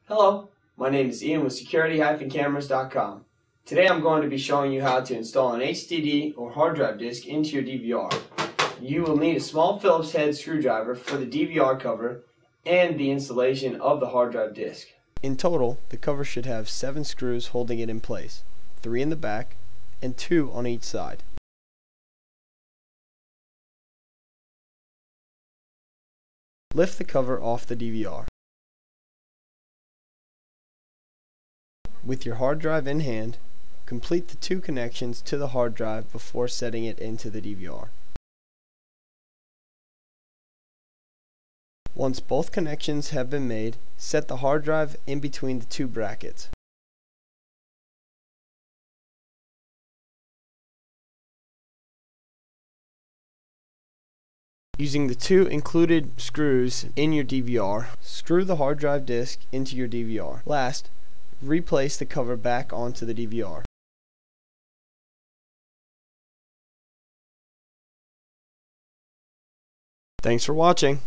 Hello, my name is Ian with security-cameras.com. Today I'm going to be showing you how to install an HDD or hard drive disk into your DVR. You will need a small Phillips head screwdriver for the DVR cover and the installation of the hard drive disk. In total, the cover should have 7 screws holding it in place, 3 in the back and 2 on each side. Lift the cover off the DVR. With your hard drive in hand, complete the 2 connections to the hard drive before setting it into the DVR. Once both connections have been made, set the hard drive in between the 2 brackets. Using the 2 included screws in your DVR, screw the hard drive disk into your DVR. Last, replace the cover back onto the DVR. Thanks for watching.